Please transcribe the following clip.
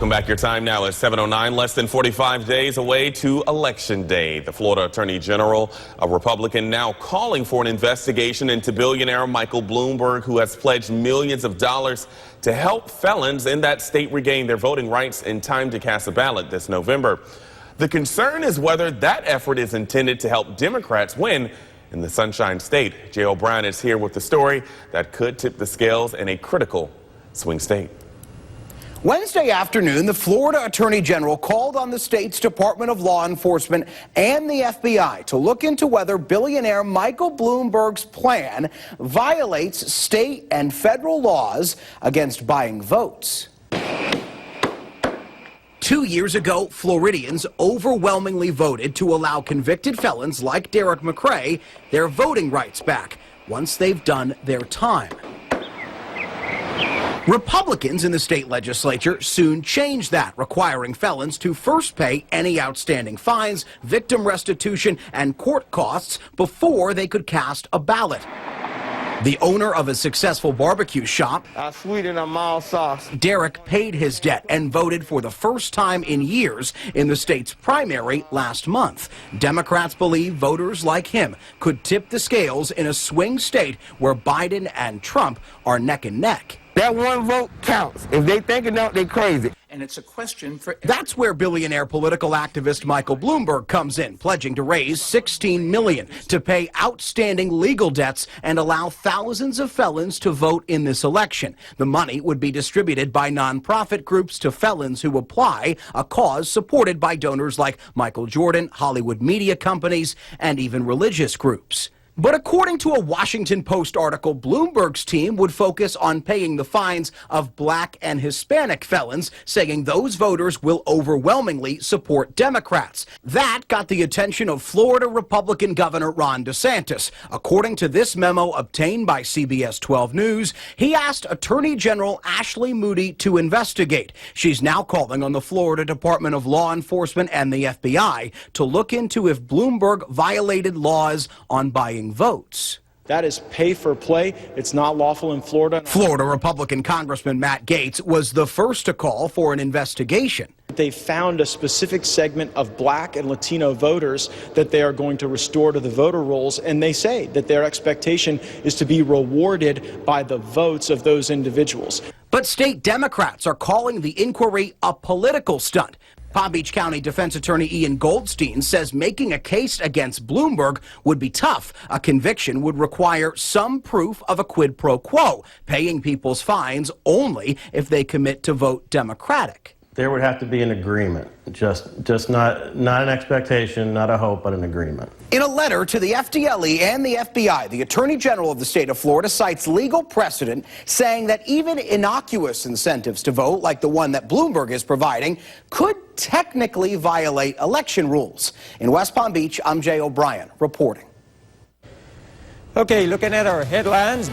Welcome back. Your time now is 7:09, less than 45 days away to Election Day. The Florida Attorney General, a Republican, now calling for an investigation into billionaire Michael Bloomberg, who has pledged millions of dollars to help felons in that state regain their voting rights in time to cast a ballot this November. The concern is whether that effort is intended to help Democrats win in the Sunshine State. Jay O'Brien is here with the story that could tip the scales in a critical swing state. Wednesday afternoon, the Florida Attorney General called on the state's Department of Law Enforcement and the FBI to look into whether billionaire Michael Bloomberg's plan violates state and federal laws against buying votes. 2 years ago, Floridians overwhelmingly voted to allow convicted felons like Derrick McCray their voting rights back once they've done their time. Republicans in the state legislature soon changed that, requiring felons to first pay any outstanding fines, victim restitution, and court costs before they could cast a ballot. The owner of a successful barbecue shop, I sweeten them all sauce. Derrick, paid his debt and voted for the first time in years in the state's primary last month. Democrats believe voters like him could tip the scales in a swing state where Biden and Trump are neck and neck. That one vote counts. If they think it don't, they crazy. And it's a question for... That's where billionaire political activist Michael Bloomberg comes in, pledging to raise $16 million to pay outstanding legal debts and allow thousands of felons to vote in this election. The money would be distributed by nonprofit groups to felons who apply, a cause supported by donors like Michael Jordan, Hollywood media companies, and even religious groups. But according to a Washington Post article, Bloomberg's team would focus on paying the fines of black and Hispanic felons, saying those voters will overwhelmingly support Democrats. That got the attention of Florida Republican Governor Ron DeSantis. According to this memo obtained by CBS 12 News, he asked Attorney General Ashley Moody to investigate. She's now calling on the Florida Department of Law Enforcement and the FBI to look into if Bloomberg violated laws on buying votes. That is pay for play. It's not lawful in Florida. Florida Republican Congressman Matt Gaetz was the first to call for an investigation. They found a specific segment of black and Latino voters that they are going to restore to the voter rolls, and they say that their expectation is to be rewarded by the votes of those individuals. But state Democrats are calling the inquiry a political stunt. Palm Beach County Defense Attorney Ian Goldstein says making a case against Bloomberg would be tough. A conviction would require some proof of a quid pro quo, paying people's fines only if they commit to vote Democratic. There would have to be an agreement, just not an expectation, not a hope, but an agreement. In a letter to the FDLE and the FBI, the Attorney General of the state of Florida cites legal precedent saying that even innocuous incentives to vote, like the one that Bloomberg is providing, could technically violate election rules. In West Palm Beach, I'm Jay O'Brien reporting. Okay, looking at our headlines.